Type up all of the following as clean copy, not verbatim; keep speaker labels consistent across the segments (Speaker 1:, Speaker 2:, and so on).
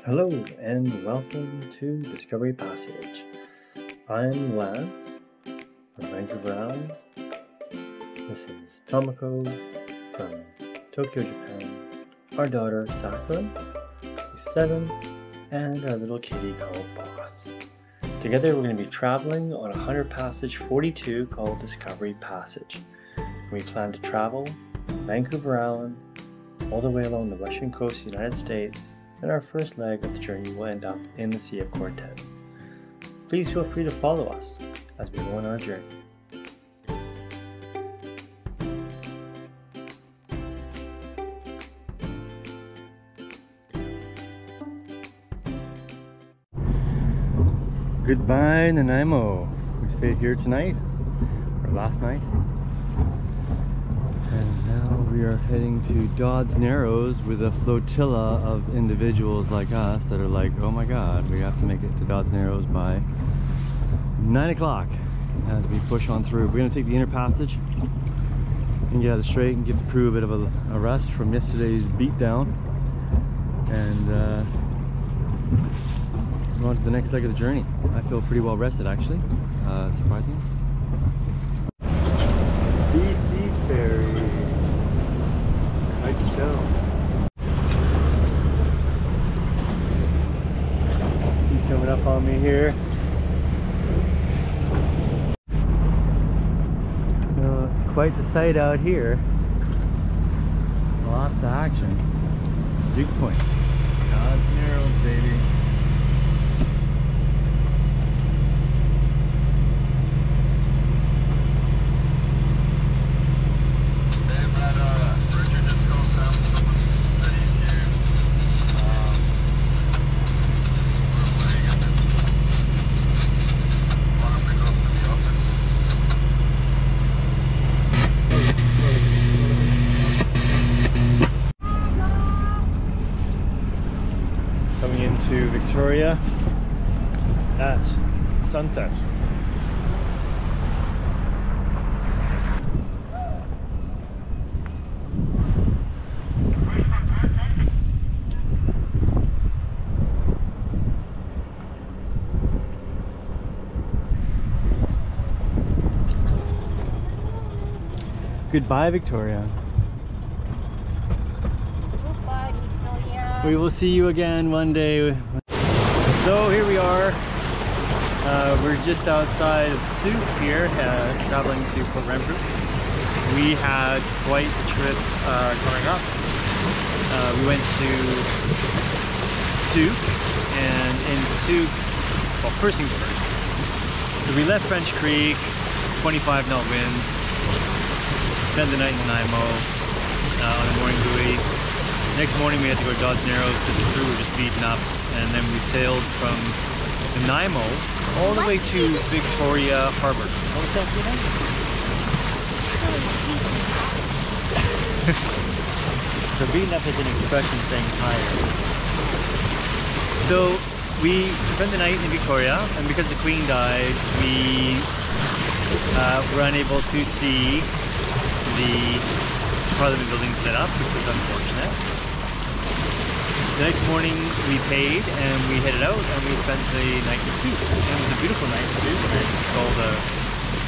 Speaker 1: Hello and welcome to Discovery Passage. I'm Lance from Vancouver Island. This is Tomoko from Tokyo, Japan. Our daughter Sakura, who's 7, and our little kitty called Boss. Together we're going to be traveling on 100 Passage 42 called Discovery Passage. We plan to travel from Vancouver Island all the way along the western coast of the United States, and our first leg of the journey will end up in the Sea of Cortez. Please feel free to follow us as we go on our journey. Goodbye, Nanaimo. We stayed here tonight, or last night. And now we are heading to Dodds Narrows with a flotilla of individuals like us that are like, oh my god, we have to make it to Dodds Narrows by 9 o'clock as we push on through. We're going to take the inner passage and get out of the straight and give the crew a bit of a rest from yesterday's beatdown. And go on to the next leg of the journey. I feel pretty well rested actually, surprising. BC ferry. Nice show. He's coming up on me here. So it's quite the sight out here. Lots of action. Big point. Dodds Narrows, baby. Coming into Victoria at sunset. Goodbye, Victoria. We will see you again one day. So here we are. We're just outside of Sooke here, traveling to Renfrew. We had quite a trip coming up. We went to Sooke, and in Sooke, well, first things first. So we left French Creek, 25 knot winds, spent the night in Nanaimo on a morning buoy. Next morning we had to go to Dodds Narrows because the crew were just beaten up, and then we sailed from Nanaimo all the way to Victoria Harbour. What was that, So beaten up is an expression saying tired. So we spent the night in Victoria, and because the Queen died, we were unable to see the Parliament buildings lit up, which was unfortunate. The next morning we paid and we headed out and we spent the night in Sooke. And it was a beautiful night too. We installed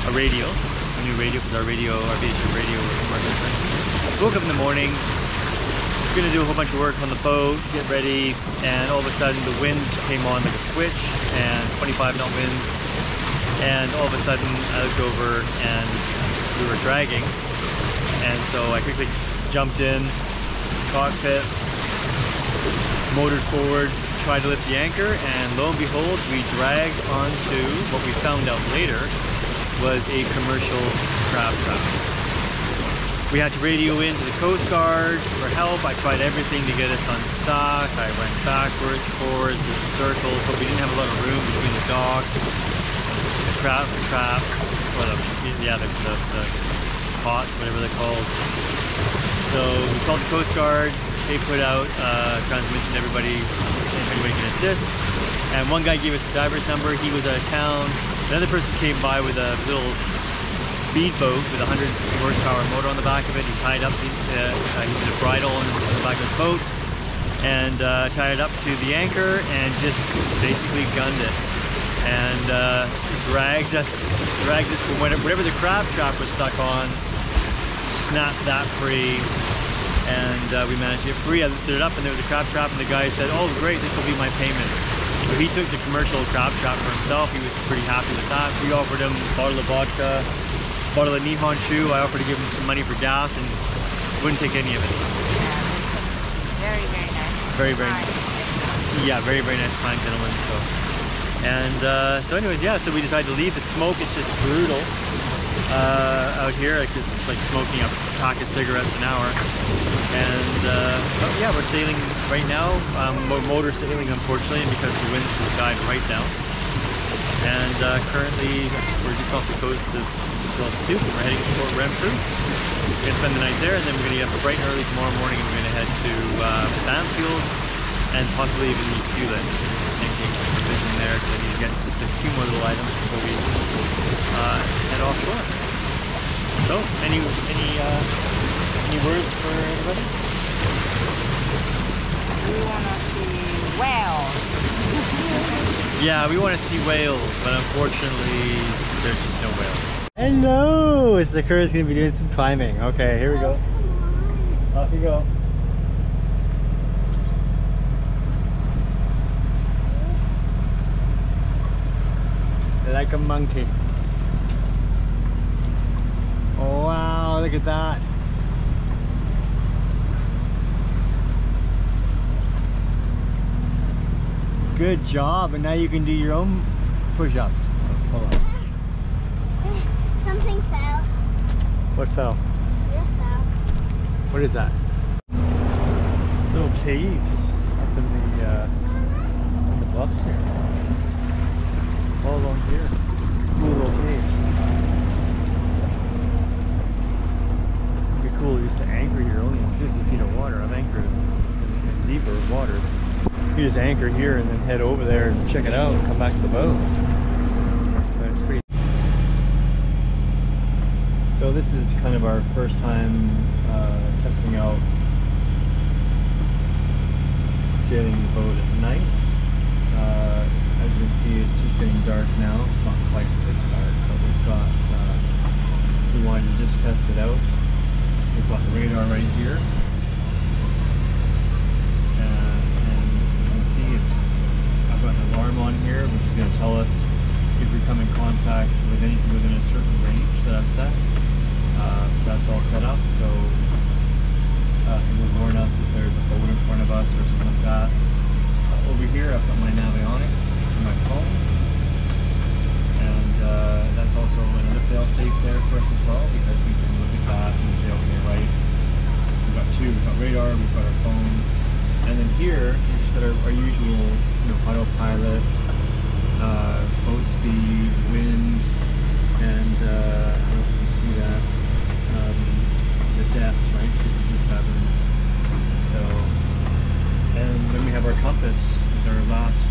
Speaker 1: a radio, a new radio, because our VHF radio was working. Woke up in the morning, gonna do a whole bunch of work on the boat, get ready, and all of a sudden the winds came on like a switch, and 25 knot winds, and all of a sudden I looked over and we were dragging. And so I quickly jumped in, cockpit, motored forward, tried to lift the anchor, and lo and behold, we dragged onto what we found out later was a commercial crab trap. We had to radio into the Coast Guard for help. I tried everything to get us unstuck. I went backwards, forwards, did circles, but we didn't have a lot of room between the dock, the traps, or the pots, whatever they're called. So we called the Coast Guard. They put out transmission to everybody, if anybody can assist. And one guy gave us the diver's number. He was out of town. Another person came by with a little speedboat with a 100 horsepower motor on the back of it. He tied up, he did a bridle on the back of his boat. and tied it up to the anchor and just basically gunned it, and dragged us from whatever the crab trap was stuck on, snapped that free, and we managed to get free. I lifted it up and there was a crab trap, and the guy said, "Oh great, this will be my payment." So he took the commercial crab trap for himself. He was pretty happy with that. We offered him a bottle of vodka, a bottle of Nihon Shoe. I offered to give him some money for gas, and wouldn't take any of it.
Speaker 2: Yeah, very, very nice.
Speaker 1: Very, very nice. Yeah, very, very nice, kind gentleman. So anyways, yeah, so we decided to leave. The smoke is just brutal out here. Like, it's like smoking a pack of cigarettes an hour. And oh yeah, we're sailing right now. We're motor sailing, unfortunately, because the wind just died right down. And currently we're just off the coast of Sooke. We're heading to Port Renfrew. We're gonna spend the night there, and then we're gonna get up bright and early tomorrow morning, and we're gonna head to Bamfield and possibly even Ucluelet. Thinking of vision there, because I need to get just a few more little items before we head offshore. So, any words for everybody?
Speaker 2: We want to see whales.
Speaker 1: Yeah, we want to see whales, but unfortunately, there's just no whales. Hello! It's the Cur's going to be doing some climbing. Okay, here we go. Off you go. Like a monkey. Oh wow, look at that. Good job, and now you can do your own push-ups. Oh, hold on.
Speaker 3: Something fell.
Speaker 1: What fell?
Speaker 3: This fell.
Speaker 1: What is that? Little caves up in the bluffs here. All along here. Cool little caves. It'd be cool just to anchor here only in 50 feet of water. I've anchored in deeper water. You just anchor here and then head over there and check it out and come back to the boat. But it's pretty. So this is kind of our first time testing out sailing the boat at night. As you can see, it's just getting dark now. It's not quite pitch dark, but we've got, we wanted to just test it out. We've got the radar right here. And you can see I've got an alarm on here, which is going to tell us if we come in contact with anything within a certain range that I've set. So that's all set up. So it will warn us if there's a boat in front of us or something like that. Over here, I've got my navionics and my phone, and that's also another fail-safe there for us as well, because we can look at that and say, okay, right, we've got two, we've got radar, we've got our phone, and then here we just got our usual, autopilot, boat speed, wind, and I don't know if you can see that, the depth, right, 57. So, and then we have our compass. Our last,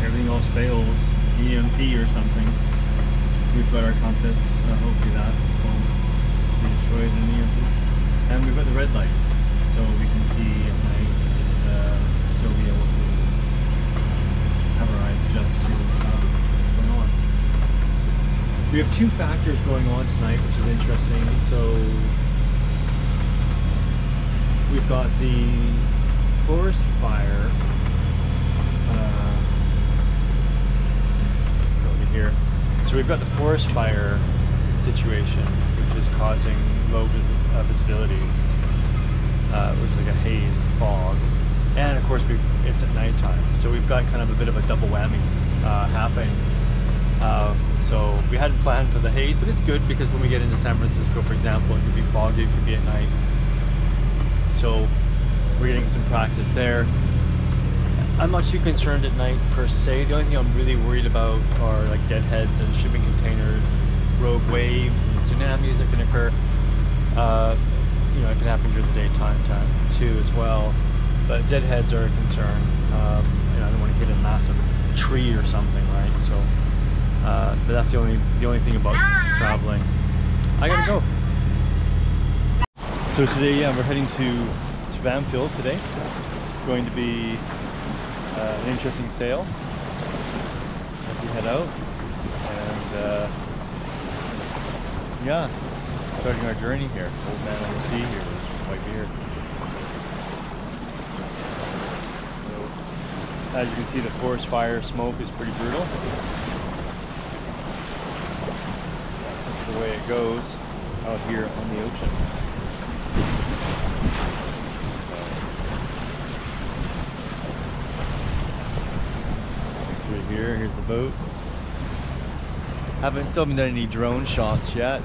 Speaker 1: everything else fails, EMP or something. We've got our compass. Hopefully that won't be destroyed in the EMP. And we've got the red light, so we can see at night, and still be able to have our eyes adjust to what's going on. We have two factors going on tonight, which is interesting. So we've got the forest fire over here. So we've got the forest fire situation, which is causing low visibility, which is like a haze and fog, and of course it's at nighttime. So we've got kind of a bit of a double whammy happening. So we hadn't planned for the haze, but it's good because when we get into San Francisco, for example, it could be foggy, it could be at night. So we're getting some practice there. I'm not too concerned at night per se. The only thing I'm really worried about are like deadheads and shipping containers and rogue waves and tsunamis that can occur. It can happen during the daytime too as well. But deadheads are a concern. I don't want to hit a massive tree or something, right? So, but that's the only thing about traveling. I gotta go. So today, yeah, we're heading to Bamfield today.
Speaker 3: going to be an interesting sail as we head out, and yeah, starting our journey here. Old man on the sea here with his white beard. So, as you can see, the forest fire smoke is pretty brutal. That's just the way it goes out here on the ocean. Right here, here's the boat. Still haven't done any drone shots yet,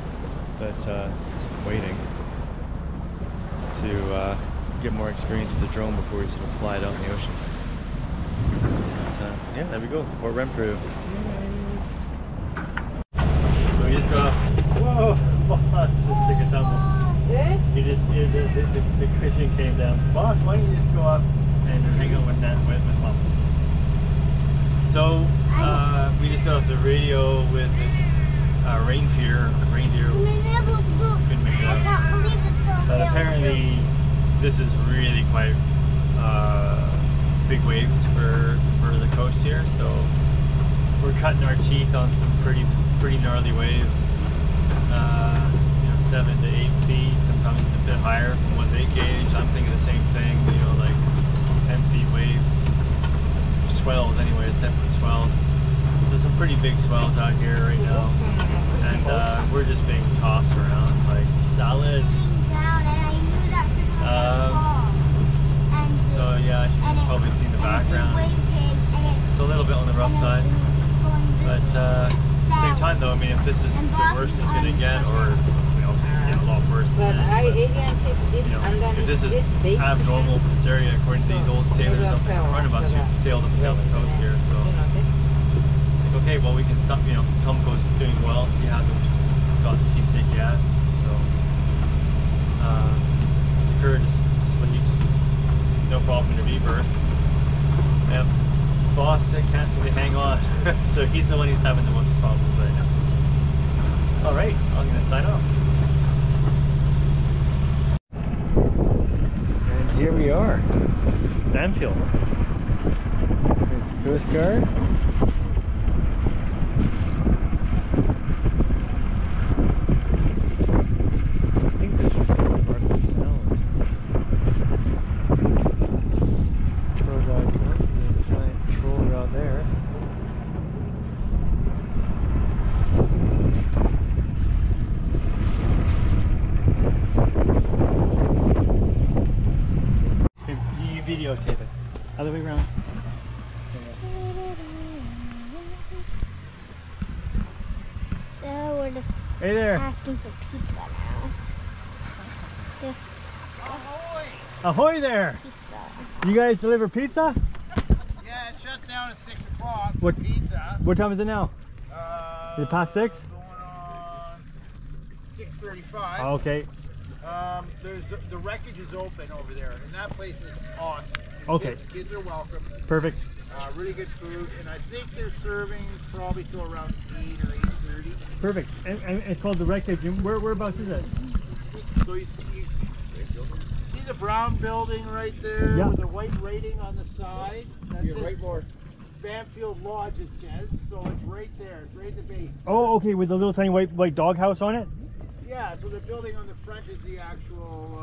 Speaker 3: but just waiting to get more experience with the drone before we sort of fly it out in the ocean. But, yeah, there we go, Port Renfrew. So we just got, whoa, boss just took a tumble.
Speaker 2: Yeah?
Speaker 3: The cushion came down. Boss, why don't you just go up and hang out with that with Mom? So we just got off the radio with reindeer. Couldn't make it out. But apparently this is really quite big waves for the coast here. So we're cutting our teeth on some pretty gnarly waves. 7 to 8 feet, sometimes a bit higher from what they gauge. I'm thinking the same thing. Like 10 feet waves. Swells anyways, 10-foot swells. So some pretty big swells out here right now, and we're just being tossed around like salad. So yeah, you've probably seen the background. It's a little bit on the rough side, but at the same time though, I mean, if this is the worst it's going to get, or get a lot worse than this, if this is abnormal for this area, according to these old sailors up in front of us who sailed up and down the coast here, so it's like, okay, well, we can stop. Tomko's doing well. He hasn't gotten seasick yet, so Sooke just sleeps, no problem in a rebirth. Yep, boss can't seem to hang on, so he's the one who's having the most problems right now. All right, I'm gonna sign off. Here we are, Bamfield. There's the Coast Guard. I think this was part of this island. Patrol guy comes. There's a giant patrol out there. Videotape it. Other way around.
Speaker 4: So we're just
Speaker 3: Hey there.
Speaker 4: asking for pizza now. This
Speaker 3: Ahoy there.
Speaker 4: pizza.
Speaker 3: You guys deliver pizza?
Speaker 5: Yeah, it shut down at 6 o'clock for
Speaker 3: What-
Speaker 5: pizza.
Speaker 3: What time is it now? Is it past 6?
Speaker 5: Going on 6:35.
Speaker 3: Okay.
Speaker 5: There's the wreckage is open over there, and that place is awesome.
Speaker 3: Okay.
Speaker 5: Kids are welcome.
Speaker 3: Perfect.
Speaker 5: Really good food, and I think they're serving probably till around 8 or 8:30.
Speaker 3: Perfect. And it's called the Wreckage. And whereabouts is it?
Speaker 5: So you see the brown building right there,
Speaker 3: Yeah.
Speaker 5: with the white rating on the side. That's it. More. Bamfield Lodge, it says. So it's right there. It's right at the base.
Speaker 3: Oh, okay. With the little tiny white doghouse on it.
Speaker 5: Yeah, so the building on the front is the actual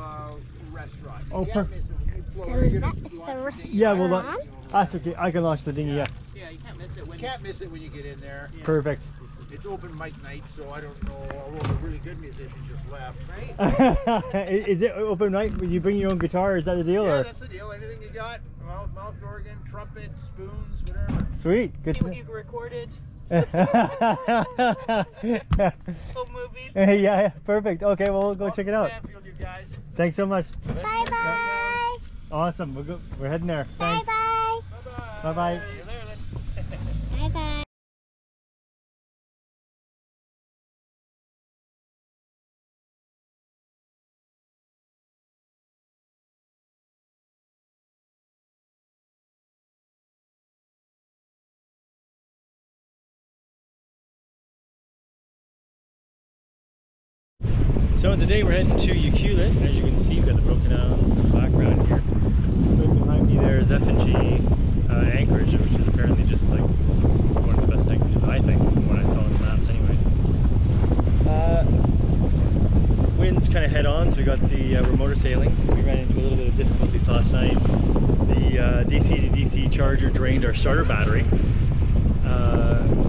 Speaker 5: restaurant.
Speaker 3: Oh,
Speaker 5: You can't miss it.
Speaker 4: So
Speaker 5: Well, you're gonna
Speaker 4: that's the
Speaker 5: launch
Speaker 4: restaurant.
Speaker 5: dinghy.
Speaker 3: Yeah. Well, that's okay. I can launch the dinghy. Yeah.
Speaker 5: Yeah, you can't miss it. You can't miss it when you get in there.
Speaker 3: Perfect.
Speaker 5: It's open mic night, so I don't know. Although the really good musicians just left. Right?
Speaker 3: Is it open night? Will you bring your own guitar? Is that the deal?
Speaker 5: Yeah,
Speaker 3: Or?
Speaker 5: that's the deal. Anything you got? Mouth organ, trumpet, spoons, whatever.
Speaker 3: Sweet. Good.
Speaker 6: See what you recorded. Home movies.
Speaker 3: Yeah, perfect. Okay, well, we'll go check it out.
Speaker 5: Bamfield, you guys.
Speaker 3: Thanks so much.
Speaker 4: Bye bye.
Speaker 3: Awesome. We're heading there. Thanks.
Speaker 4: Bye
Speaker 5: Bye-bye.
Speaker 3: Bye-bye.
Speaker 5: See you later,
Speaker 4: bye.
Speaker 5: then.
Speaker 4: Bye bye.
Speaker 3: So today we're heading to Ucluelet. As you can see, we've got the broken down background here. Right behind me there's F&G Anchorage, which is apparently just like one of the best anchorages, I think, from what I saw on the maps anyways. Winds kind of head on, so we got the we're motor sailing. We ran into a little bit of difficulties last night. The DC to DC charger drained our starter battery.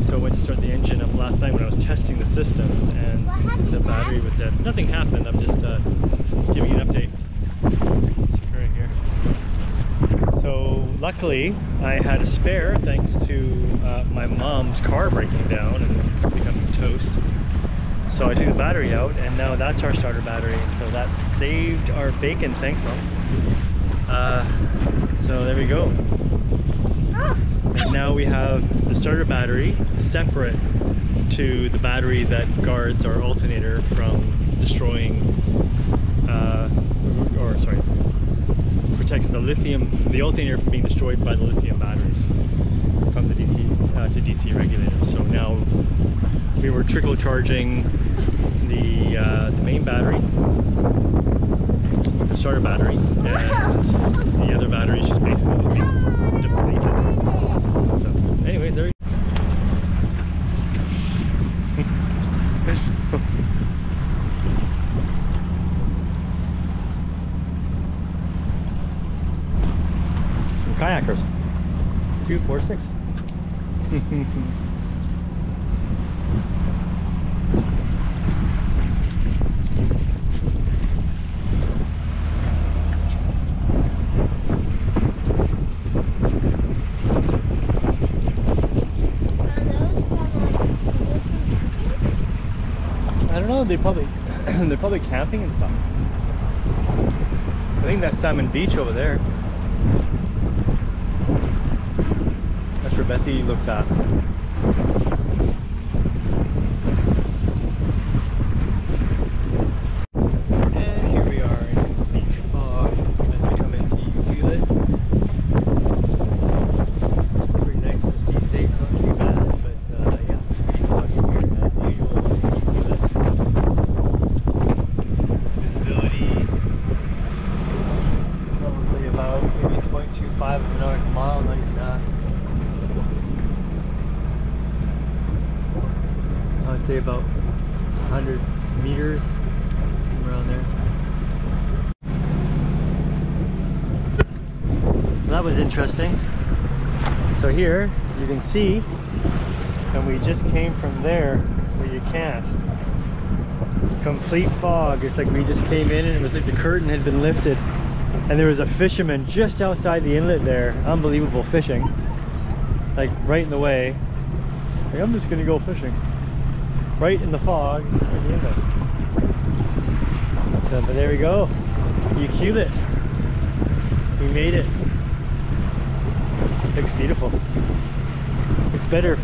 Speaker 3: So I went to start the engine up last night when I was testing the systems, and the battery was dead. Nothing happened, I'm just giving you an update. It's right here. So luckily I had a spare thanks to my mom's car breaking down and becoming toast. So I took the battery out, and now that's our starter battery. So that saved our bacon. Thanks, Mom. So there we go. And now we have the starter battery separate to the battery that guards our alternator from destroying, protects the lithium, the alternator from being destroyed by the lithium batteries from the DC to DC regulator. So now we were trickle charging the main battery with the starter battery, and the other battery is just basically just being depleted. So anyways, there we go. Some kayakers. 2, 4, 6. I don't know, they're probably camping and stuff. I think that's Salmon Beach over there. That's where Bethy looks at. And here we are in complete fog as we come into Ucluelet. It's pretty nice on the sea state, not too bad, but yeah, it's pretty foggy here as usual in Ucluelet. Visibility probably about maybe 0.25 of a nautical mile, not even that. I'd say about 100 meters, somewhere around there. That was interesting. So here you can see, and we just came from there where you can't. Complete fog. It's like we just came in and it was like the curtain had been lifted, and there was a fisherman just outside the inlet there. Unbelievable fishing, like right in the way. Like, I'm just gonna go fishing right in the fog at the inlet. So, but there we go, Ucluelet. We made it. Looks beautiful. Looks better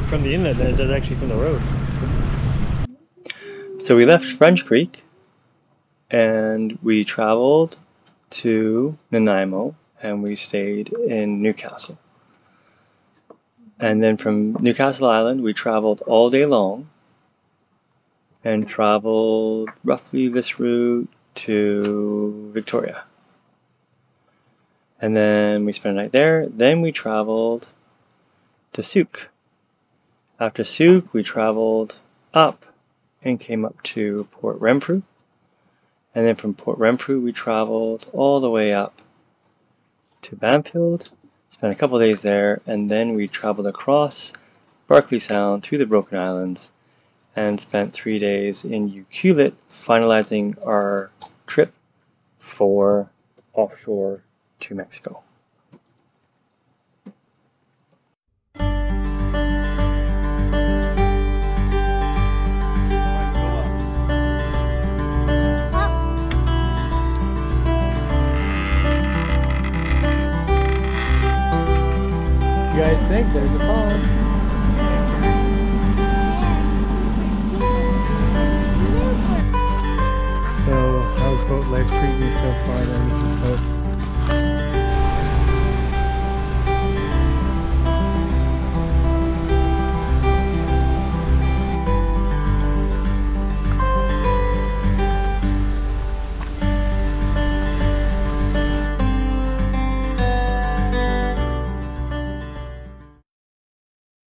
Speaker 3: from the inlet than it does actually from the road. So we left French Creek and we traveled to Nanaimo and we stayed in Newcastle. And then from Newcastle Island we traveled all day long and traveled roughly this route to Victoria. And then we spent a night there. Then we traveled to Sooke. After Sooke we traveled up and came up to Port Renfrew, and then from Port Renfrew we traveled all the way up to Bamfield, spent a couple of days there, and then we traveled across Barkley Sound through the Broken Islands and spent 3 days in Ucluelet, finalizing our trip for offshore to Mexico. You guys think there's a pond? So how's boat life treating you so far then?